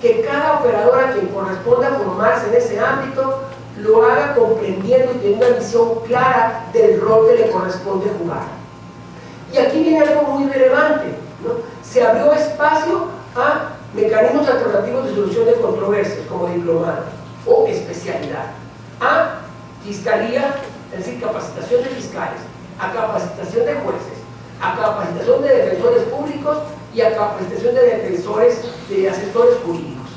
que cada operador a quien corresponda formarse en ese ámbito lo haga comprendiendo y teniendo una visión clara del rol que le corresponde jugar. Y aquí viene algo muy relevante, ¿no? Se abrió espacio a mecanismos alternativos de solución de controversias como diplomado o especialidad, a fiscalía, es decir, capacitación de fiscales, a capacitación de jueces, a capacitación de defensores públicos y a capacitación de defensores, de asesores jurídicos,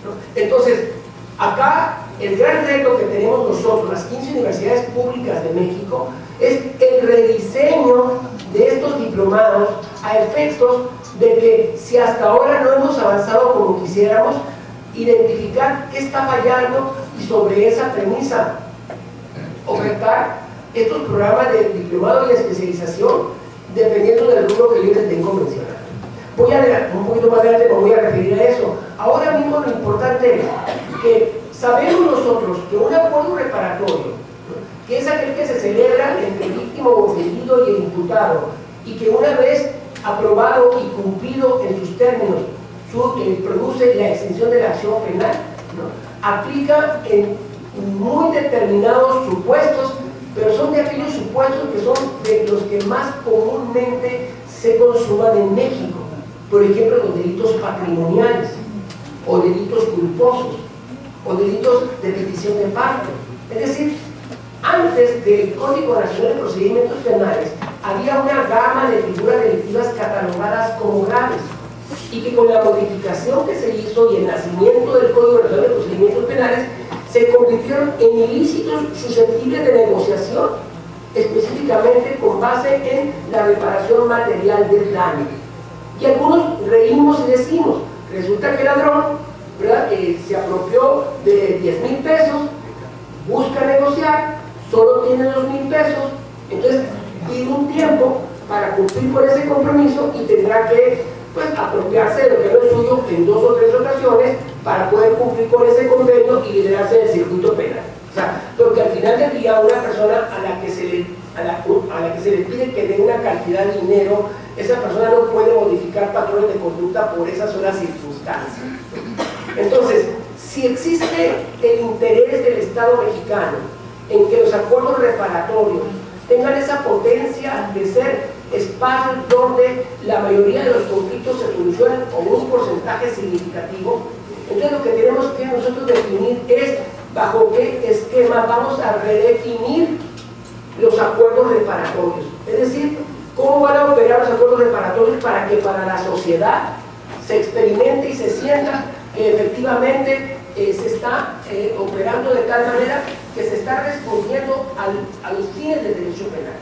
¿no? Entonces, acá el gran reto que tenemos nosotros, las 15 universidades públicas de México, es el rediseño de estos diplomados a efectos de que, si hasta ahora no hemos avanzado como quisiéramos, identificar qué está fallando y sobre esa premisa ofertar estos programas de diplomado y de especialización dependiendo del rubro que yo les tengo mencionado. Voy a, un poquito más adelante me voy a referir a eso. Ahora mismo lo importante es que sabemos nosotros que un acuerdo reparatorio, ¿no?, que es aquel que se celebra entre el víctima o ofendido y el imputado, y que una vez aprobado y cumplido en sus términos produce la extinción de la acción penal, ¿no?, aplica en muy determinados supuestos, pero son de aquellos supuestos que son de los que más comúnmente se consuman en México. Por ejemplo, los delitos patrimoniales, o delitos culposos, o delitos de petición de parte. Es decir, antes del Código Nacional de Procedimientos Penales había una gama de figuras delictivas catalogadas como graves, y que con la modificación que se hizo y el nacimiento del Código Nacional de Procedimientos Penales se convirtieron en ilícitos susceptibles de negociación, específicamente con base en la reparación material del daño. Y algunos reímos y decimos, resulta que el ladrón, ¿verdad?, se apropió de 10,000 pesos, busca negociar, solo tiene 2,000 pesos, entonces pide un tiempo para cumplir con ese compromiso y tendrá que, pues, apropiarse de lo que no es suyo en 2 o 3 ocasiones para poder cumplir con ese convenio y liberarse del circuito penal. O sea, porque al final del día una persona a la que se le pide que dé una cantidad de dinero, esa persona no puede modificar patrones de conducta por esa sola circunstancia. Entonces, si existe el interés del Estado mexicano en que los acuerdos reparatorios tengan esa potencia de ser espacios donde la mayoría de los conflictos se solucionan con un porcentaje significativo, entonces lo que tenemos que nosotros definir es bajo qué esquema vamos a redefinir los acuerdos reparatorios. Es decir, cómo van a operar los acuerdos reparatorios para que para la sociedad se experimente y se sienta que efectivamente se está operando de tal manera que se está respondiendo a los fines del derecho penal.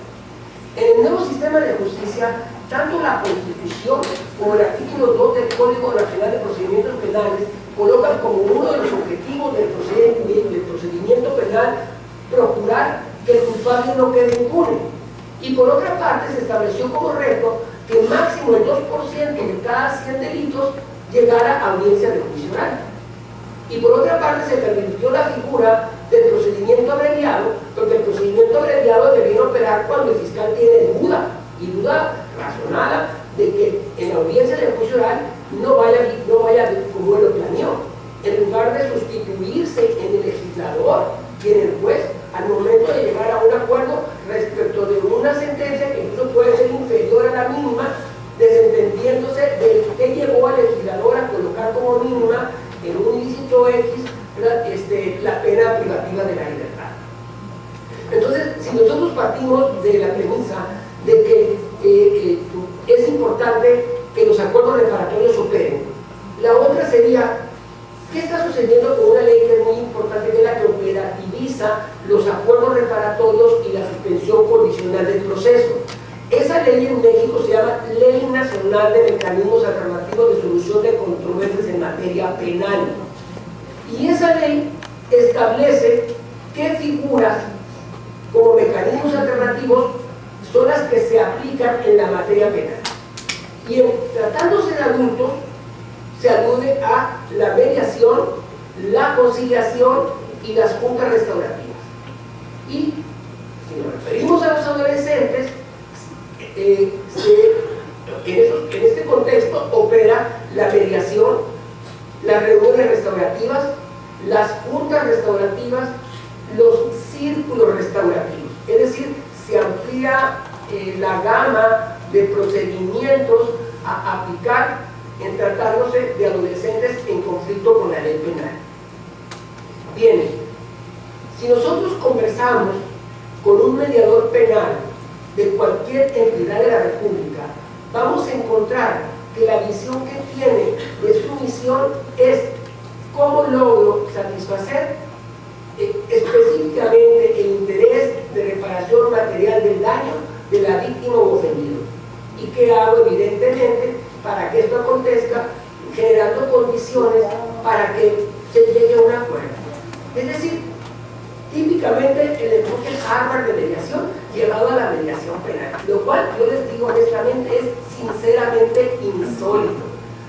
En el nuevo sistema de justicia, tanto la Constitución como el artículo 2 del Código Nacional de Procedimientos Penales colocan como uno de los objetivos del procedimiento penal procurar que el culpable no quede impune. Y por otra parte se estableció como reto que máximo el 2% de cada 100 delitos llegara a audiencia de juicio oral. Y por otra parte se permitió la figura del procedimiento abreviado, porque el procedimiento abreviado debiera operar cuando el fiscal tiene duda, y duda razonada, de que en la audiencia de juicio oral no vaya como él lo planeó, en lugar de sustituirse en el legislador y en el juez al momento de llegar a un acuerdo respecto de una sentencia que incluso puede ser inferior a la mínima, desentendiéndose de qué llevó al legislador a colocar como mínima en un ilícito X la pena privativa de la libertad. Entonces, si nosotros partimos de la premisa de que es importante que los acuerdos reparatorios operen, la otra sería, ¿qué está sucediendo con una ley que es muy importante, que es la que operativiza los acuerdos reparatorios y la suspensión condicional del proceso? Esa ley en México se llama Ley Nacional de Mecanismos Alternativos de Solución de Controversias en Materia Penal. Y esa ley establece qué figuras como mecanismos alternativos son las que se aplican en la materia penal. Y tratándose de adultos, se alude a la mediación, la conciliación y las juntas restaurativas. Y si nos referimos a los adolescentes, en este contexto opera la mediación, la las reuniones restaurativas, las juntas restaurativas, los círculos restaurativos. Es decir, se amplía la gama de procedimientos a aplicar en tratándose de adolescentes en conflicto con la ley penal. Bien, si nosotros conversamos con un mediador penal de cualquier entidad de la República, vamos a encontrar que la visión que tiene de su misión es cómo logro satisfacer específicamente el interés de reparación material del daño de la víctima o ofendido. ¿Y qué hago? Evidentemente, para que esto acontezca, generando condiciones para que se llegue a un acuerdo. Es decir, típicamente el enfoque Harvard de mediación llevado a la mediación penal, lo cual yo les digo honestamente es sinceramente insólito,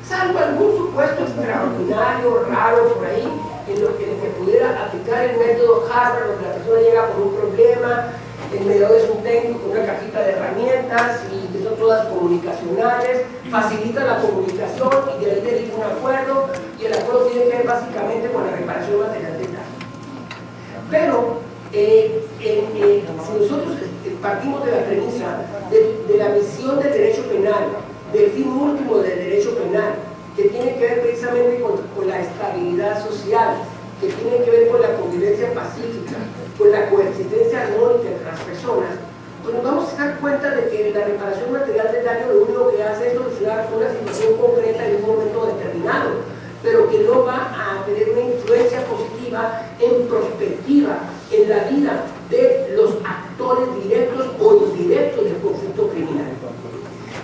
salvo algún supuesto extraordinario, raro por ahí, en el que pudiera aplicar el método Harvard, donde la persona llega con un problema, el mediador es un técnico con una cajita de herramientas y que son todas comunicacionales, facilita la comunicación y de ahí deriva un acuerdo, y el acuerdo tiene que ver básicamente con la reparación material del daño. Pero si nosotros partimos de la premisa de la misión del derecho penal, del fin último del derecho penal, que tiene que ver precisamente con la estabilidad social, que tiene que ver con la convivencia pacífica, con la coexistencia armónica entre las personas, pues nos vamos a dar cuenta de que la reparación material del daño lo único que hace es solucionar una situación concreta en un momento determinado, pero que no va a tener una influencia positiva en prospectiva en la vida de los actores directos o indirectos del conflicto criminal.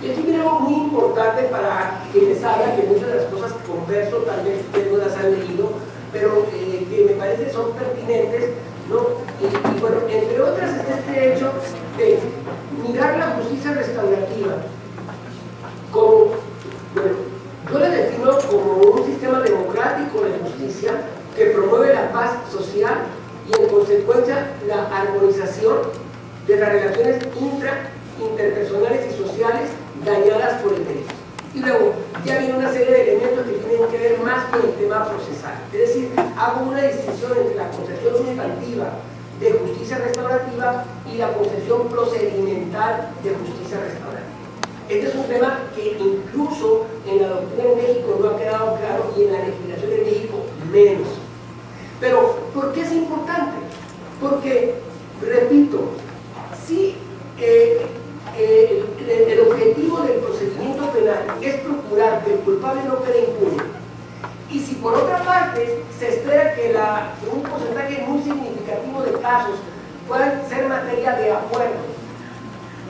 Y aquí viene algo muy importante para quienes hablan, que muchas de las cosas que converso tal vez ustedes no las han leído, pero que me parece que son pertinentes, ¿no? Y bueno, entre otras está este hecho de mirar la justicia restaurativa como, bueno, yo la defino como un sistema democrático de justicia que promueve la paz social y en consecuencia la armonización de las relaciones interpersonales y sociales dañadas por el derecho. Y luego ya viene una serie de elementos que tienen que ver más con el tema procesal. Es decir, hago una distinción entre la concepción sustantiva de justicia restaurativa y la concepción procedimental de justicia restaurativa. Este es un tema que incluso en la doctrina en México no ha quedado claro y en la legislación de México menos. Pero, ¿por qué es importante? Porque, repito, si el objetivo del procedimiento penal es procurar que el culpable no quede impune, y si por otra parte se espera que un porcentaje muy significativo de casos puedan ser materia de acuerdo,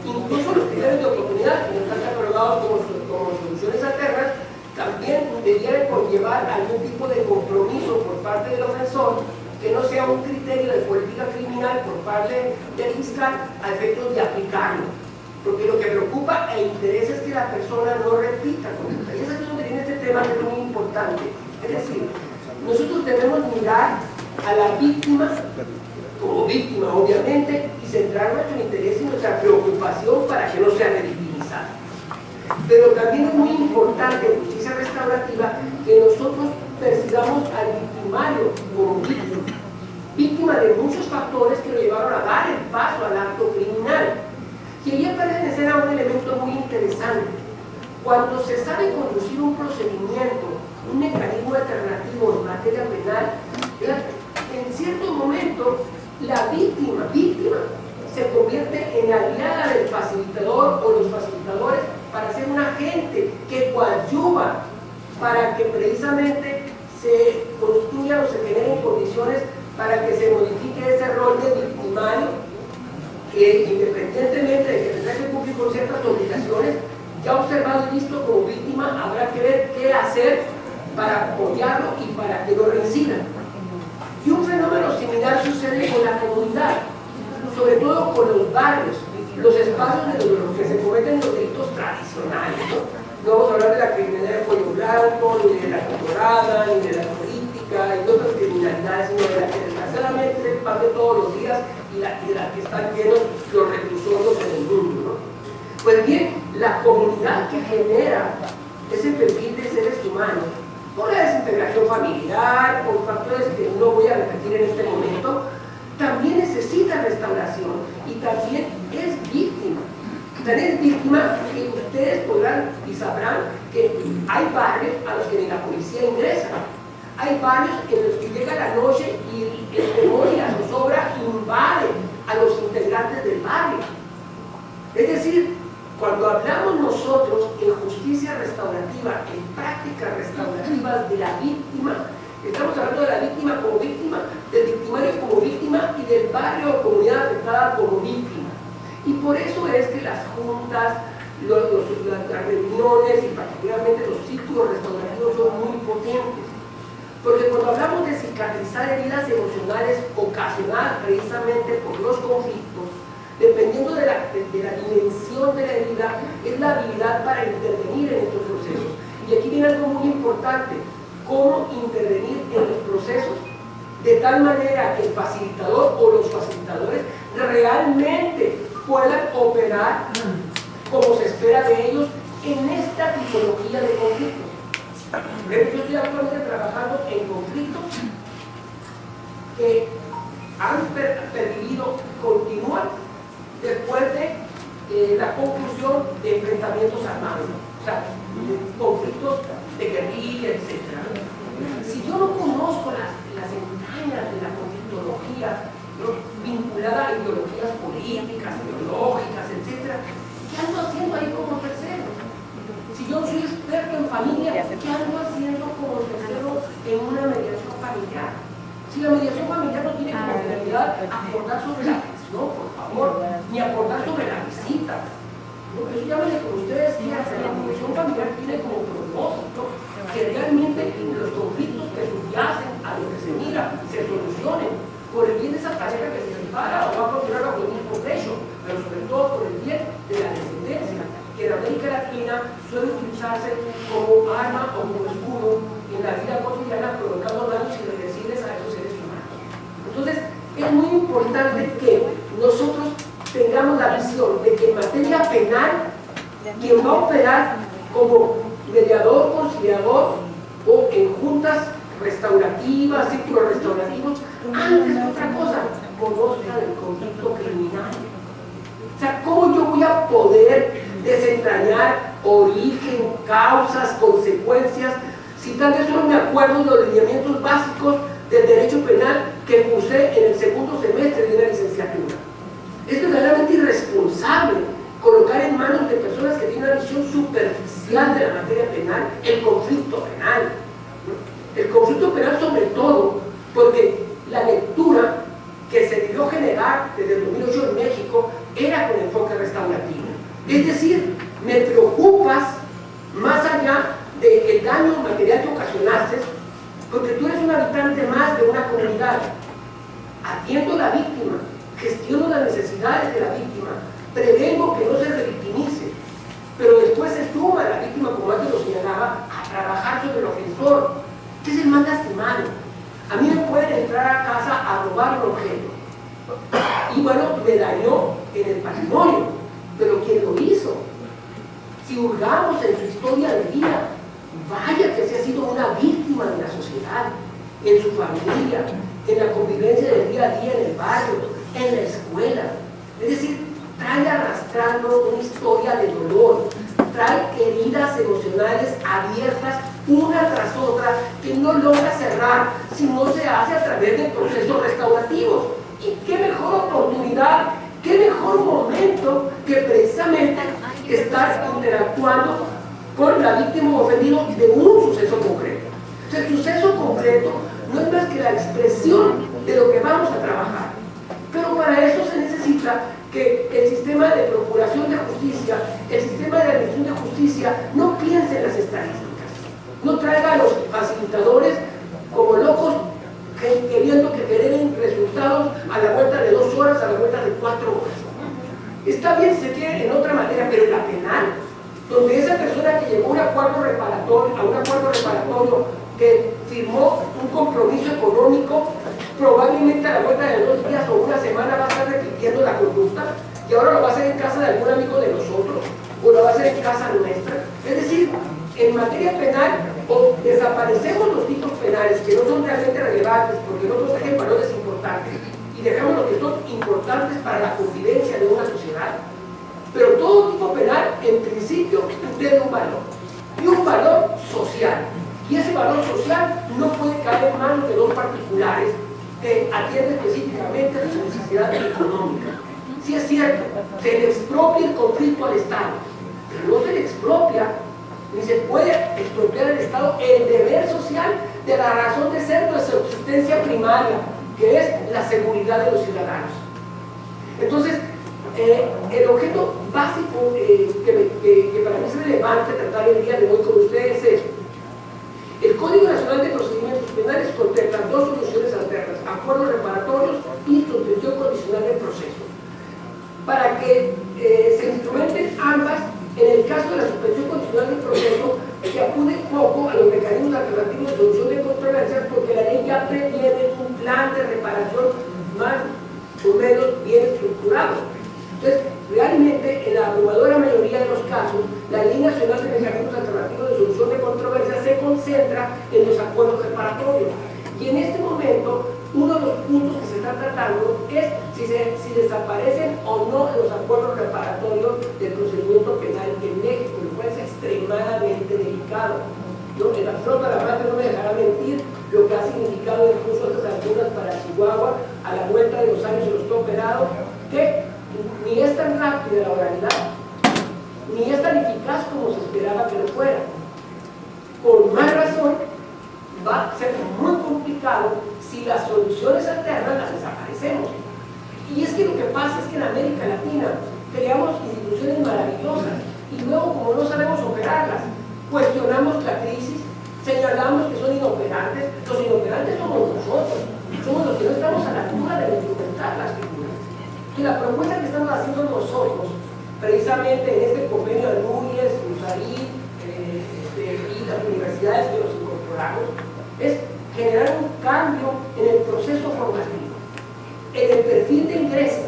incluso los criterios de oportunidad, que no están catalogados como soluciones alternas, también debieran conllevar algún tipo de compromiso por parte del ofensor, que no sea un criterio de política criminal por parte del fiscal a efectos de aplicarlo. Porque lo que preocupa e interesa es que la persona no repita conducta. Y es aquí donde viene este tema que es muy importante. Es decir, nosotros debemos mirar a la víctima como víctima, obviamente, y centrar nuestro interés y nuestra preocupación para que no sea revictimizada. Pero también es muy importante en justicia restaurativa que nosotros percibamos al victimario como víctima de muchos factores que lo llevaron a dar el paso al acto criminal. Quería pertenecer a un elemento muy interesante. Cuando se sabe conducir un procedimiento, un mecanismo alternativo en materia penal, en cierto momento la víctima se convierte en aliada del facilitador o los facilitadores para ser un agente que coadyuva para que precisamente se construyan o se generen condiciones para que se modifique ese rol de victimario que, independientemente de que tendrá que cumplir con ciertas obligaciones, ya observado y visto como víctima, habrá que ver qué hacer para apoyarlo y para que no reincida. Y un fenómeno similar sucede con la comunidad, sobre todo con los barrios, los espacios de los que se cometen los delitos tradicionales, ¿no? No vamos a hablar de la criminalidad de cuello blanco, ni de la colorada, ni de la política, y de otras criminalidades, sino de la que desgraciadamente se parte todos los días y de la que están llenos los reclusorios en el mundo, ¿no? Pues bien, la comunidad que genera ese perfil de seres humanos por la desintegración familiar, por factores que no voy a repetir en este momento, también necesita restauración y también es víctima. También es víctima que ustedes podrán y sabrán que hay barrios a los que ni la policía ingresa. Hay barrios en los que llega la noche y el temor y la zozobra invade a los integrantes del barrio. Es decir, cuando hablamos nosotros en justicia restaurativa, en prácticas restaurativas de la víctima, estamos hablando de la víctima como víctima, del victimario como víctima y del barrio o comunidad afectada como víctima. Y por eso es que las juntas, las reuniones y particularmente los círculos restaurativos son muy potentes. Porque cuando hablamos de cicatrizar heridas emocionales ocasionadas precisamente por los conflictos, dependiendo de la dimensión de la herida, es la habilidad para intervenir en estos procesos. Y aquí viene algo muy importante: cómo intervenir en los procesos de tal manera que el facilitador o los facilitadores realmente puedan operar como se espera de ellos en esta tipología de conflictos. Yo estoy actualmente trabajando en conflictos que han pervivido, continúan después de la conclusión de enfrentamientos armados, o sea, conflictos de guerrilla, etc. Si yo no conozco las entrañas de la conflictología, ¿no?, vinculada a ideologías políticas, ideológicas, etc., ¿qué ando haciendo ahí como tercero? Si yo soy experto en familia, ¿qué ando haciendo como tercero en una mediación familiar? Si la mediación familiar no tiene como finalidad acordar sobre la presión, por favor, ni acordar sobre la visita. ¿No? Eso llámenle como ustedes quieran, pero la mediación familiar tiene como propósito que realmente los conflictos que subyacen a lo que se mira se solucionen por el bien de esa pareja que se separa o va a continuar bajo el mismo techo, pero sobre todo por el bien de la descendencia, que en América Latina suele utilizarse como arma o como escudo en la vida cotidiana, provocando daños irreversibles a esos seres humanos. Entonces, es muy importante que nosotros tengamos la visión de que en materia penal, quien va a operar como mediador, conciliador o en juntas restaurativas, círculos restaurativos, antes de otra cosa, conozca del conflicto criminal. O sea, ¿cómo yo voy a poder desentrañar origen, causas, consecuencias, si tal vez solo me acuerdo de los lineamientos básicos del derecho penal que cursé en el segundo semestre de una licenciatura? Es verdaderamente irresponsable colocar en manos de personas que tienen una visión superficial de la materia penal el conflicto penal. El conflicto penal sobre todo porque la lectura que se debió generar desde el 2008 en México era con enfoque restaurativo. Es decir, me preocupas más allá del daño material que ocasionaste, porque tú eres un habitante más de una comunidad. Atiendo a la víctima, gestiono las necesidades de la víctima, prevengo que no se revictimice, pero después se suma la víctima, como antes lo señalaba, a trabajar sobre el ofensor, que es el más lastimado. A mí me pueden entrar a casa a robar un objeto y bueno, me dañó en el patrimonio, pero ¿quién lo hizo? Si hurgamos en su historia de vida, vaya que se ha sido una víctima de la sociedad, en su familia, en la convivencia del día a día en el barrio, en la escuela. Es decir, trae arrastrando una historia de dolor, trae heridas emocionales abiertas una tras otra que no logra cerrar si no se hace a través de procesos restaurativos. Y qué mejor oportunidad, qué mejor momento que precisamente estar interactuando con la víctima o ofendido de un suceso concreto. O sea, el suceso concreto no es más que la expresión de lo que vamos a trabajar. Pero para eso se necesita que el sistema de procuración de justicia, el sistema de administración de justicia, no piense en las estadísticas, no traiga a los facilitadores como locos queriendo que generen resultados a la vuelta de 2 horas, a la vuelta de 4 horas. Está bien si se quiere en otra manera, pero en la penal, donde esa persona que llegó a un acuerdo reparatorio, que firmó un compromiso económico, probablemente a la vuelta de 2 días o una semana va a estar repitiendo la conducta y ahora lo va a hacer en casa de algún amigo de nosotros o lo va a hacer en casa nuestra. Es decir, en materia penal O desaparecemos los tipos penales que no son realmente relevantes porque no protegen valores importantes y dejamos los que son importantes para la convivencia de una sociedad. Pero todo tipo penal en principio tiene un valor, y un valor social, y ese valor social no puede caer en manos de dos particulares que atienden específicamente a sus necesidades económicas. Sí es cierto, se le expropia el conflicto al Estado, pero no se le expropia ni se puede expropiar al Estado el deber social de la razón de ser de nuestra existencia primaria, que es la seguridad de los ciudadanos. Entonces, el objeto básico que para mí es relevante tratar el día de hoy con ustedes es: el Código Nacional de Procedimientos Penales contempla dos soluciones alternas: acuerdos reparatorios y suspensión condicional del proceso. Para que se instrumenten ambas, en el caso de la suspensión condicional del proceso, se acude poco a los mecanismos alternativos de solución de controversias, porque la ley ya previene un plan de reparación más o menos bien estructurado. Entonces, realmente, en la abrumadora mayoría de los casos, la Ley Nacional de Mecanismos Alternativos de Solución de Controversias se concentra en los acuerdos reparatorios. Y en este momento, uno de los puntos que se está tratando es si desaparecen o no los acuerdos reparatorios del procedimiento penal en México, lo cual es extremadamente delicado. El absoluto de la parte no me dejará mentir lo que ha significado incluso a estas alturas para Chihuahua, a la vuelta de los años en los que ha operado, que ni es tan rápida la oralidad, ni es tan eficaz como se esperaba que lo fuera. Con más razón, va a ser muy complicado si las soluciones alternas las desaparecemos. Y es que lo que pasa es que en América Latina creamos instituciones maravillosas y luego, como no sabemos operarlas, cuestionamos la crisis, señalamos que son inoperantes. Los inoperantes somos nosotros, somos los que no estamos a la altura de instrumentar las figuras. Y la propuesta que estamos haciendo nosotros, precisamente en este convenio de Núñez, USAID y las universidades que nos incorporamos, es generar un cambio en el proceso formativo, en el perfil de ingreso.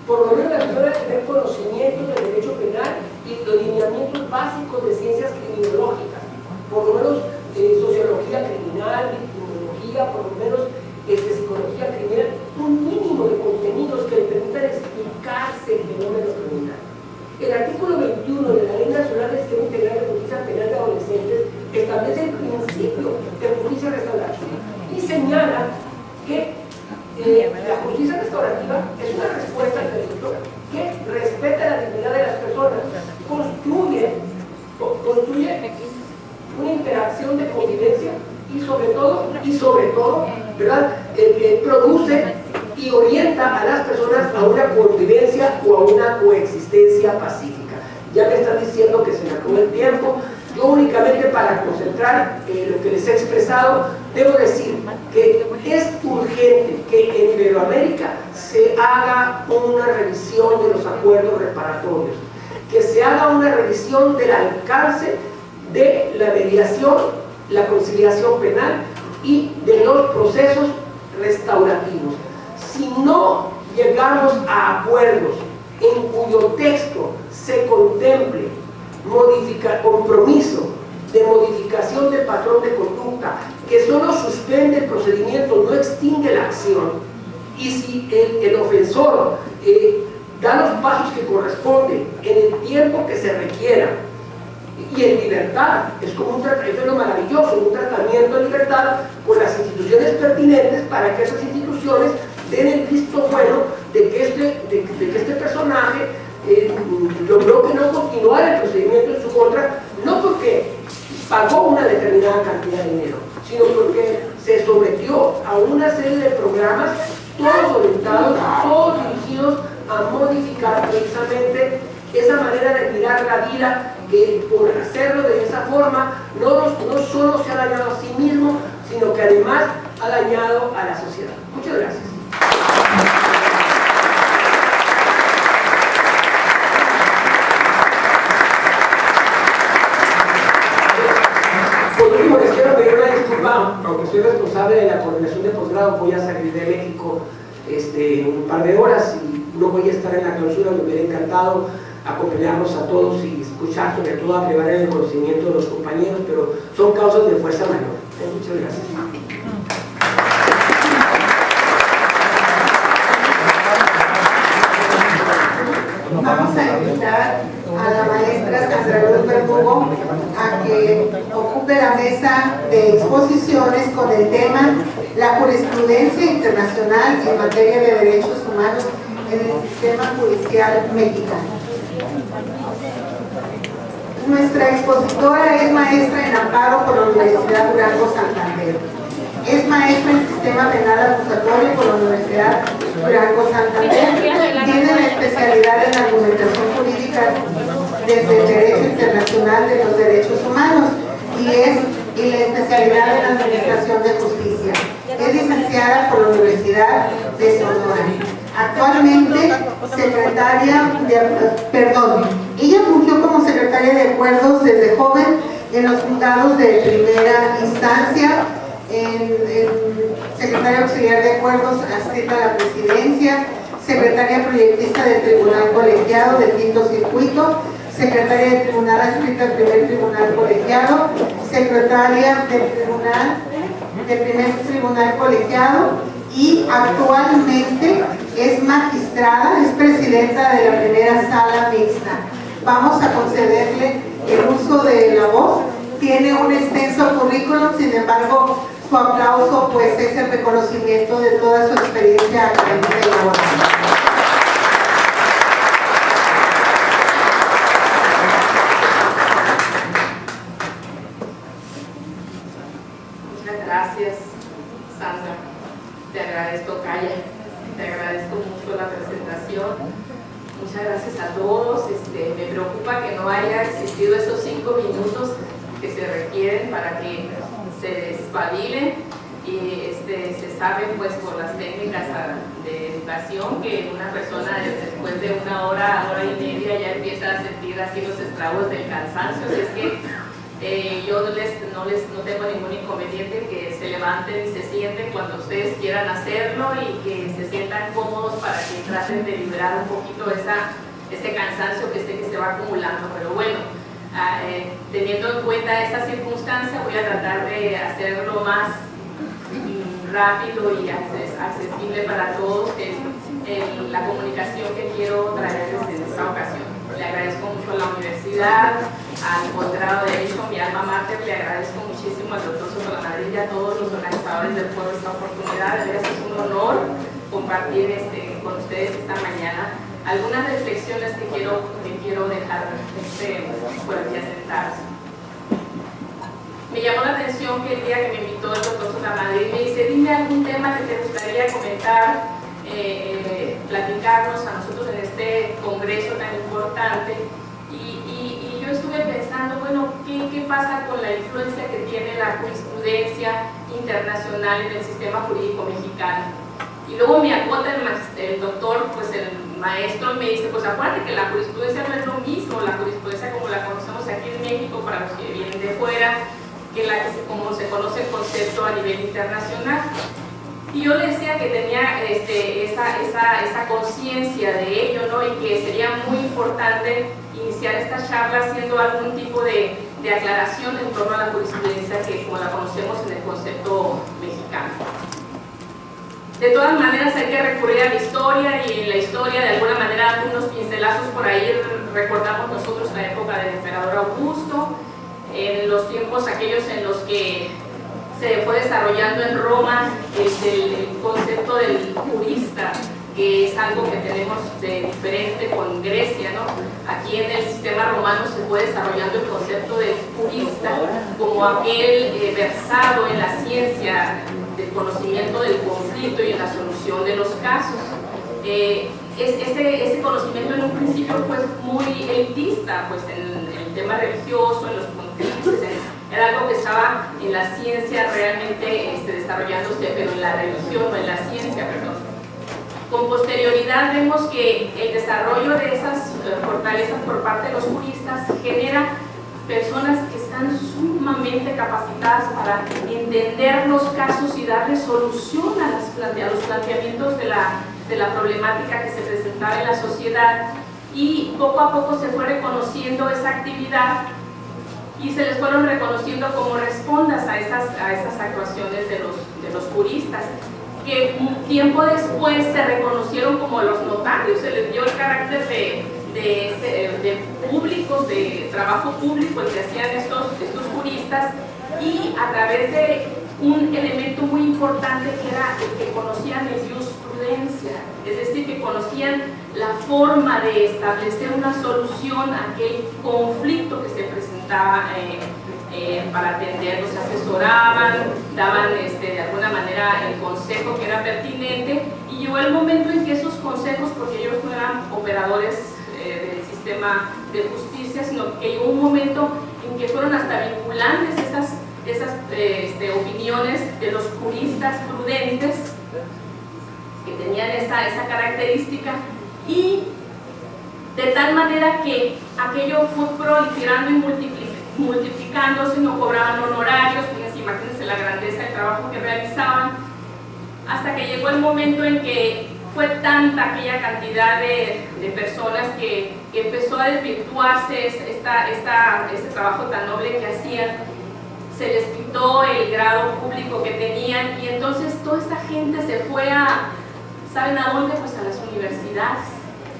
Por lo menos la persona debe tener conocimientos del derecho penal y los lineamientos básicos de ciencias criminológicas, por lo menos sociología criminal, victimología, por lo menos psicología criminal, un mínimo de contenidos que le permitan explicarse el fenómeno criminal. El artículo 21 de la Ley Nacional del Sistema Integral de Justicia Penal de Adolescentes establece el principio de justicia restaurativa y señala que la justicia restaurativa es una respuesta al delito que respeta la dignidad de las personas, construye una interacción de convivencia y sobre todo, ¿verdad? Produce y orienta a las personas a una convivencia o a una coexistencia pacífica. Ya me están diciendo que se me acabó el tiempo. Yo únicamente, para concentrar lo que les he expresado, debo decir que es urgente que en Iberoamérica se haga una revisión de los acuerdos reparatorios, que se haga una revisión del alcance de la mediación, la conciliación penal y de los procesos restaurativos. Si no llegamos a acuerdos en cuyo texto se contemple compromiso de modificación del patrón de conducta, que solo suspende el procedimiento, no extingue la acción, y si el ofensor da los pasos que corresponden en el tiempo que se requiera y en libertad, es como eso es lo maravilloso, un tratamiento de libertad con las instituciones pertinentes para que esas instituciones den el visto bueno de que este personaje logró que no continuara el procedimiento en su contra, no porque pagó una determinada cantidad de dinero, sino porque se sometió a una serie de programas, todos orientados, todos dirigidos a modificar precisamente esa manera de mirar la vida, que por hacerlo de esa forma no solo se ha dañado a sí mismo, sino que además ha dañado a la sociedad. Muchas gracias. Por último, les quiero pedir una disculpa, aunque soy responsable de la coordinación de posgrado, voy a salir de México en un par de horas y no voy a estar en la clausura. Me hubiera encantado acompañarlos a todos y escuchar, sobre todo a privar el conocimiento de los compañeros, pero son causas de fuerza mayor. Muchas gracias. Vamos a invitar a la maestra Sandra Luz Verdugo a que ocupe la mesa de exposiciones con el tema La jurisprudencia internacional en materia de derechos humanos en el sistema judicial mexicano. Nuestra expositora es maestra en amparo por la Universidad Durango Santander. Es maestra en sistema penal acusatorio por la Universidad Durango Santander. Tiene la especialidad en argumentación jurídica desde el derecho internacional de los derechos humanos y la especialidad en administración de justicia. Es licenciada por la Universidad de Sonora. Actualmente ella fungió como secretaria de acuerdos desde joven en los juzgados de primera instancia, en secretaria auxiliar de acuerdos adscrita a la presidencia, secretaria proyectista del Tribunal Colegiado del Quinto Circuito, secretaria del Tribunal adscrita al Primer Tribunal Colegiado, secretaria del Primer Tribunal Colegiado, y actualmente es magistrada, es presidenta de la primera sala mixta. Vamos a concederle el uso de la voz. Tiene un extenso currículum, sin embargo, su aplauso pues es el reconocimiento de toda su experiencia académica y laboral. Muchas gracias, Sandra. Te agradezco, Kaya. Te agradezco mucho la presentación. Muchas gracias a todos. Me preocupa que no haya existido esos 5 minutos que se requieren para que se despabilen y se sabe pues por las técnicas de educación que una persona después de una hora y media ya empieza a sentir así los estragos del cansancio. Así es que yo no tengo ningún inconveniente que se levanten y se sienten cuando ustedes quieran hacerlo y que se sientan cómodos para que traten de liberar un poquito ese cansancio que se va acumulando. Pero bueno, teniendo en cuenta esta circunstancia, voy a tratar de hacerlo más rápido y accesible para todos, que es la comunicación que quiero traerles en esta ocasión. Le agradezco mucho a la universidad, al posgrado de Derecho, mi alma mater, le agradezco muchísimo al doctor Sotomadrid y a todos los organizadores del foro esta oportunidad. De verdad es un honor compartir con ustedes esta mañana algunas reflexiones que quiero dejar por aquí asentadas. Me llamó la atención que el día que me invitó el doctor Sotomadrid me dice: dime algún tema que te gustaría comentar, platicarnos a nosotros en este congreso tan importante. Y yo estuve pensando, bueno, ¿qué pasa con la influencia que tiene la jurisprudencia internacional en el sistema jurídico mexicano? Y luego me acota el doctor, pues el maestro me dice, pues acuérdate que la jurisprudencia no es lo mismo, la jurisprudencia como la conocemos aquí en México, para los que vienen de fuera, que como se conoce el concepto a nivel internacional. Y yo le decía que tenía esa conciencia de ello, ¿no? Y que sería muy importante iniciar esta charla haciendo algún tipo de aclaración en torno a la jurisprudencia que como la conocemos en el concepto mexicano. De todas maneras hay que recurrir a la historia, y en la historia de alguna manera unos pincelazos por ahí recordamos nosotros la época del emperador Augusto, en los tiempos aquellos en los que se fue desarrollando en Roma el concepto del jurista, que es algo que tenemos de diferente con Grecia, ¿no? Aquí en el sistema romano se fue desarrollando el concepto del jurista como aquel versado en la ciencia del conocimiento del conflicto y en la solución de los casos. Ese conocimiento en un principio fue muy elitista, pues en el tema religioso, en los pontífices, era algo que estaba en la ciencia realmente desarrollándose, pero en la religión, no en la ciencia, perdón. Con posterioridad vemos que el desarrollo de esas fortalezas por parte de los juristas genera personas que están sumamente capacitadas para entender los casos y darle solución a los planteamientos de la problemática que se presentaba en la sociedad. y poco a poco se fue reconociendo esa actividad y se les fueron reconociendo como respondas a esas actuaciones de los juristas, que un tiempo después se reconocieron como los notarios, se les dio el carácter de públicos, de trabajo público que hacían estos juristas, y a través de un elemento muy importante que era el que conocían el jurisprudencia, es decir, que conocían la forma de establecer una solución a aquel conflicto que se presentaba para atenderlos, asesoraban, daban de alguna manera el consejo que era pertinente, y llegó el momento en que esos consejos, porque ellos no eran operadores del sistema de justicia, sino que llegó un momento en que fueron hasta vinculantes esas opiniones de los juristas prudentes que tenían esa característica, y de tal manera que aquello fue proliferando y multiplicándose, no cobraban honorarios, pues imagínense la grandeza del trabajo que realizaban, hasta que llegó el momento en que fue tanta aquella cantidad de personas que empezó a desvirtuarse este trabajo tan noble que hacían. Se les quitó el grado público que tenían, y entonces toda esta gente se fue ¿saben a dónde? Pues a las universidades.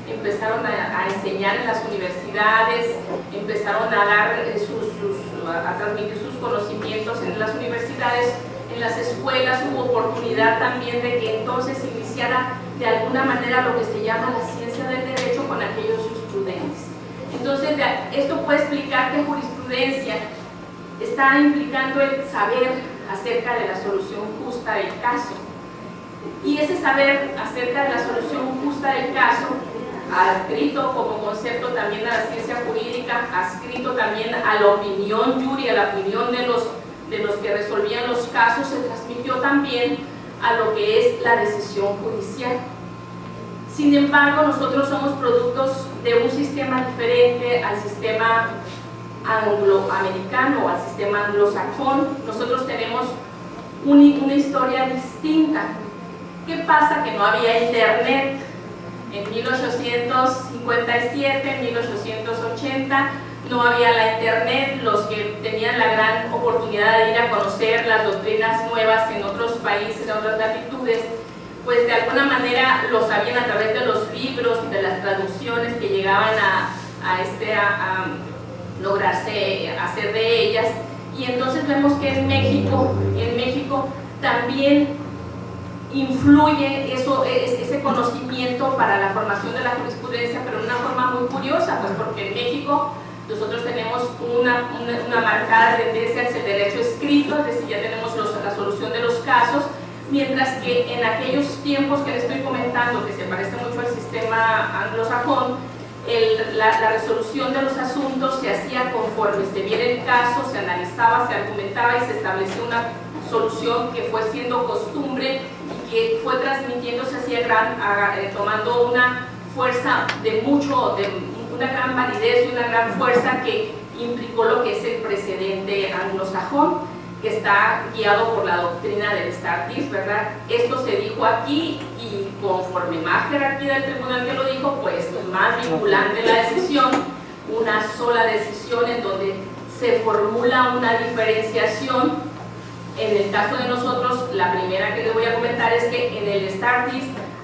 Empezaron a enseñar en las universidades, empezaron a dar a transmitir sus conocimientos en las universidades, en las escuelas. Hubo oportunidad también de que entonces iniciara de alguna manera lo que se llama la ciencia del derecho con aquellos jurisprudentes. Entonces esto puede explicar que jurisprudencia está implicando el saber acerca de la solución justa del caso, y ese saber acerca de la solución justa del caso, adscrito como concepto también a la ciencia jurídica, adscrito también a la opinión jury, a la opinión de los que resolvían los casos, se transmitió también a lo que es la decisión judicial. Sin embargo, nosotros somos productos de un sistema diferente al sistema angloamericano, al sistema anglosajón. Nosotros tenemos una historia distinta. ¿Qué pasa? Que no había internet en 1857, en 1880, no había la internet. Los que tenían la gran oportunidad de ir a conocer las doctrinas nuevas en otros países, en otras latitudes, pues de alguna manera lo sabían a través de los libros y de las traducciones que llegaban a lograrse hacer de ellas. Y entonces vemos que en México también influye ese conocimiento para la formación de la jurisprudencia, pero de una forma muy curiosa, pues porque en México nosotros tenemos una marcada tendencia hacia el derecho escrito, es decir, ya tenemos la solución de los casos, mientras que en aquellos tiempos que les estoy comentando, que se parece mucho al sistema anglosajón, la resolución de los asuntos se hacía conforme se viera el caso, se analizaba, se argumentaba y se establecía una solución que fue siendo costumbre y que fue transmitiéndose hacia tomando una fuerza una gran validez y una gran fuerza que implicó lo que es el precedente anglosajón, que está guiado por la doctrina del Stare, ¿verdad? Esto se dijo aquí, y conforme más jerarquía del tribunal que lo dijo, pues más vinculante la decisión, una sola decisión en donde se formula una diferenciación. En el caso de nosotros, la primera que les voy a comentar es que en el Stare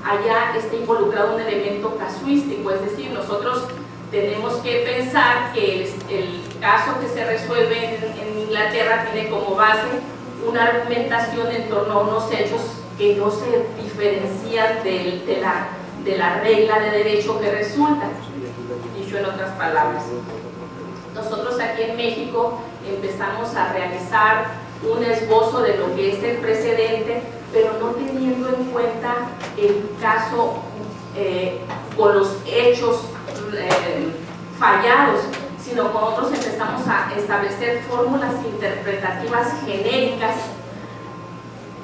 allá está involucrado un elemento casuístico, es decir, nosotros tenemos que pensar que el caso que se resuelve en Inglaterra tiene como base una argumentación en torno a unos hechos que no se diferencian de la regla de derecho que resulta, dicho en otras palabras. Nosotros aquí en México empezamos a realizar un esbozo de lo que es el precedente, pero no teniendo en cuenta el caso con los hechos fallados, sino con otros empezamos a establecer fórmulas interpretativas genéricas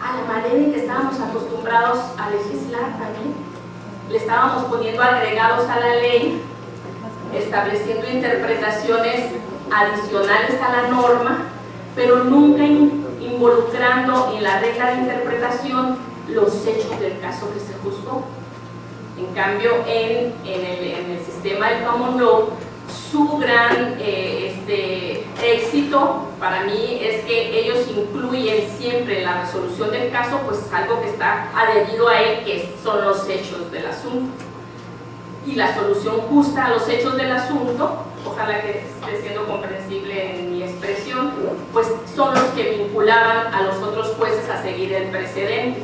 a la manera en que estábamos acostumbrados a legislar también. Le estábamos poniendo agregados a la ley, estableciendo interpretaciones adicionales a la norma, pero nunca involucrando en la regla de interpretación los hechos del caso que se juzgó. En cambio, en el sistema del Common Law, su gran éxito para mí es que ellos incluyen siempre en la resolución del caso pues algo que está adherido a él, que son los hechos del asunto. Y la solución justa a los hechos del asunto, ojalá que esté siendo comprensible en mi expresión, pues son los que vinculaban a los otros jueces a seguir el precedente.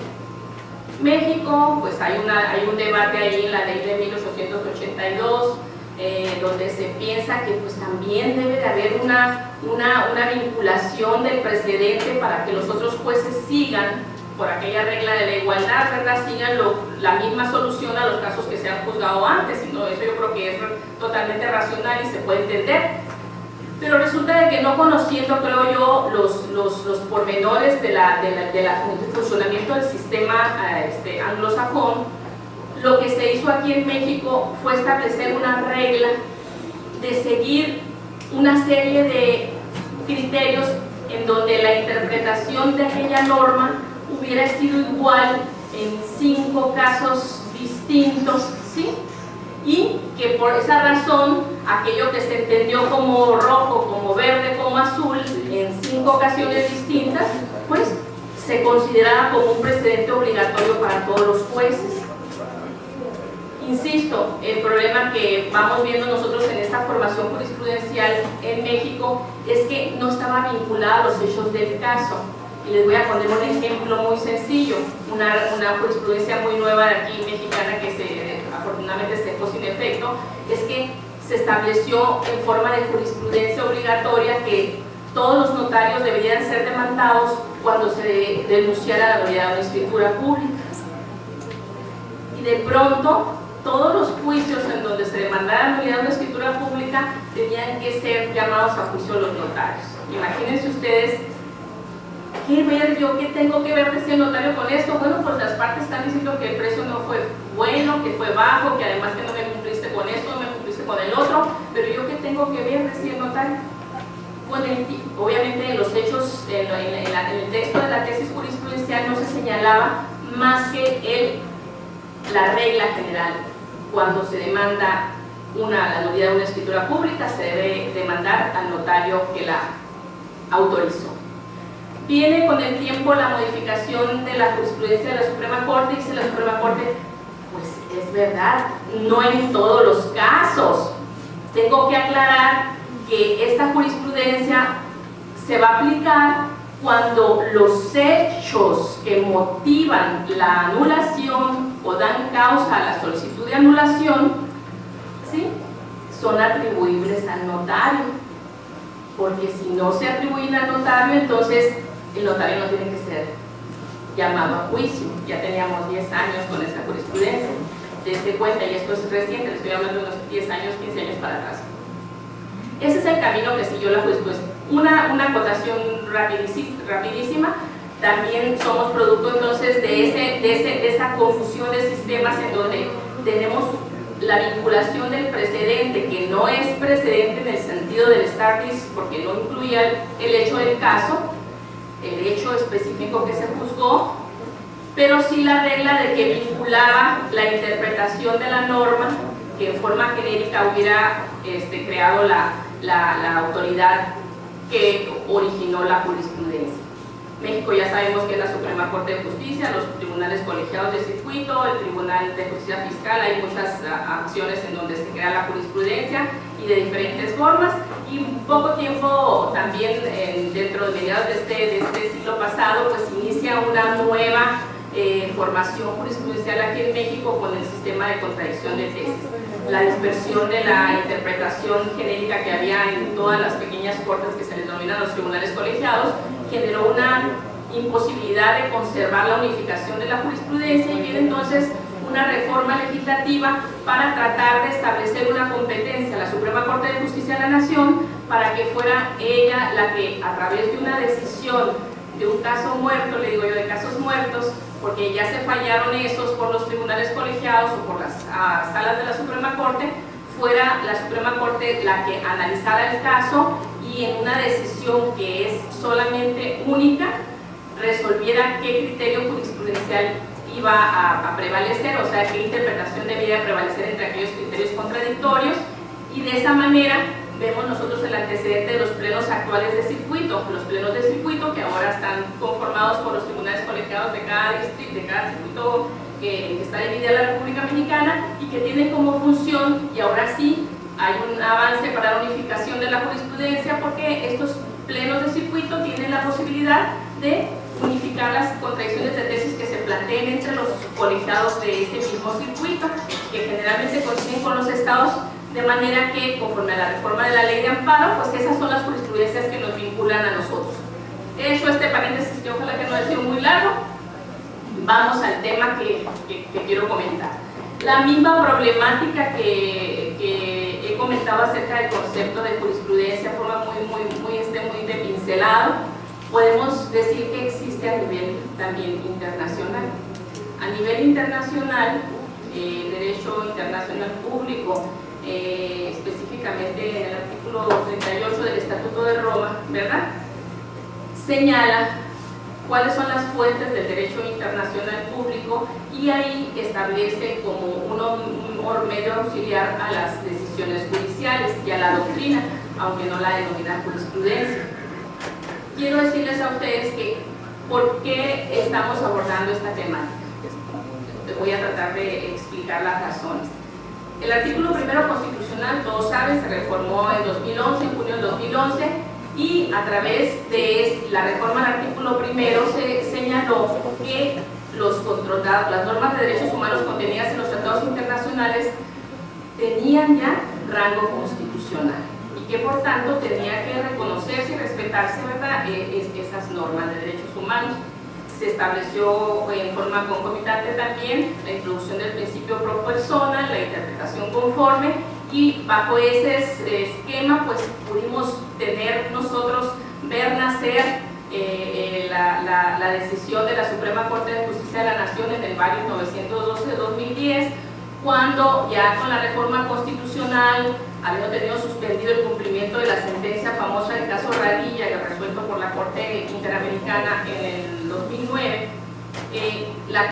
México, pues hay un debate ahí en la ley de 1882, donde se piensa que pues también debe de haber una vinculación del precedente para que los otros jueces sigan por aquella regla de la igualdad, ¿verdad? Sigan la misma solución a los casos que se han juzgado antes, y no, eso yo creo que es totalmente racional y se puede entender. Pero resulta de que no conociendo, creo yo, los pormenores del funcionamiento del sistema anglosajón, lo que se hizo aquí en México fue establecer una regla de seguir una serie de criterios en donde la interpretación de aquella norma hubiera sido igual en 5 casos distintos, ¿sí? Y que por esa razón aquello que se entendió como rojo, como verde, como azul en 5 ocasiones distintas, pues se consideraba como un precedente obligatorio para todos los jueces. Insisto, el problema que vamos viendo nosotros en esta formación jurisprudencial en México es que no estaba vinculada a los hechos del caso. Y les voy a poner un ejemplo muy sencillo, una jurisprudencia muy nueva de aquí mexicana que afortunadamente se dejó sin efecto, es que se estableció en forma de jurisprudencia obligatoria que todos los notarios deberían ser demandados cuando se denunciara la nulidad de una escritura pública. Y de pronto, todos los juicios en donde se demandara la nulidad de una escritura pública tenían que ser llamados a juicio los notarios. Imagínense ustedes, ¿qué ver yo? ¿Qué tengo que ver decía el notario con esto? Bueno, pues las partes están diciendo que el precio no fue bueno, que fue bajo, que además que no me cumpliste con esto, no me cumpliste con el otro, pero yo ¿qué tengo que ver decía el notario? Bueno, obviamente en los hechos, en el texto de la tesis jurisprudencial no se señalaba más que la regla general. Cuando se demanda la nulidad de una escritura pública, se debe demandar al notario que la autorizó. Viene con el tiempo la modificación de la jurisprudencia de la Suprema Corte, y dice la Suprema Corte, pues es verdad, no en todos los casos. Tengo que aclarar que esta jurisprudencia se va a aplicar cuando los hechos que motivan la anulación o dan causa a la solicitud de anulación, ¿sí?, son atribuibles al notario, porque si no se atribuyen al notario, entonces el notario no tiene que ser llamado a juicio. Ya teníamos 10 años con esa jurisprudencia. Desde cuenta, y esto es reciente, le estoy hablando de unos 10 años, 15 años para atrás. Ese es el camino que siguió la jurisprudencia. Una acotación rapidísima. También somos producto entonces de esa confusión de sistemas en donde tenemos la vinculación del precedente, que no es precedente en el sentido del status, porque no incluía el hecho del caso, el hecho específico que se juzgó, pero sí la regla de que vinculaba la interpretación de la norma, que en forma genérica hubiera creado la autoridad que originó la jurisprudencia. México ya sabemos que es la Suprema Corte de Justicia, los tribunales colegiados de circuito, el Tribunal de Justicia Fiscal, hay muchas acciones en donde se crea la jurisprudencia y de diferentes formas, y poco tiempo también dentro de mediados de este siglo pasado pues inicia una nueva formación jurisprudencial aquí en México con el sistema de contradicción de tesis. La dispersión de la interpretación genérica que había en todas las pequeñas cortes que se les denominan los tribunales colegiados generó una imposibilidad de conservar la unificación de la jurisprudencia, y viene entonces una reforma legislativa para tratar de establecer una competencia a la Suprema Corte de Justicia de la Nación para que fuera ella la que, a través de una decisión de un caso muerto, le digo yo de casos muertos, porque ya se fallaron esos por los tribunales colegiados o por las salas de la Suprema Corte, fuera la Suprema Corte la que analizara el caso y en una decisión que es solamente única, resolviera qué criterio jurisprudencial iba a prevalecer, o sea, qué interpretación debía prevalecer entre aquellos criterios contradictorios, y de esa manera vemos nosotros el antecedente de los plenos actuales de circuito, los plenos de circuito que ahora están conformados por los tribunales colegiados de cada distrito, de cada circuito que está dividida la República Mexicana, y que tienen como función, y ahora sí hay un avance para la unificación de la jurisprudencia, porque estos plenos de circuito tienen la posibilidad de unificar las contradicciones de tesis que se planteen entre los colegiados de ese mismo circuito, que generalmente coinciden con los estados, de manera que, conforme a la reforma de la ley de amparo, pues esas son las jurisprudencias que nos vinculan a nosotros. He hecho este paréntesis que ojalá que no haya sido muy largo. Vamos al tema que quiero comentar. La misma problemática que he comentado acerca del concepto de jurisprudencia de forma muy de pincelado, podemos decir que existe a nivel también internacional. A nivel internacional, derecho internacional público, específicamente en el artículo 38 del Estatuto de Roma, ¿verdad?, señala cuáles son las fuentes del derecho internacional público, y ahí establece como un medio auxiliar a las decisiones judiciales y a la doctrina, aunque no la denomina jurisprudencia. Quiero decirles a ustedes que por qué estamos abordando esta temática. Voy a tratar de explicar las razones. El artículo primero constitucional, todos saben, se reformó en 2011, en junio de 2011, y a través de la reforma al artículo primero se señaló que las normas de derechos humanos contenidas en los tratados internacionales tenían ya rango constitucional, y que por tanto tenía que reconocerse y respetarse, ¿verdad?, esas normas de derechos humanos. Se estableció en forma concomitante también la introducción del principio pro persona, la interpretación conforme, y bajo ese esquema pues pudimos tener nosotros, ver nacer la decisión de la Suprema Corte de Justicia de la Nación en el Varios 912-2010, cuando ya con la reforma constitucional, habiendo tenido suspendido el cumplimiento de la sentencia famosa del caso Radilla, resuelto por la Corte Interamericana en el 2009, la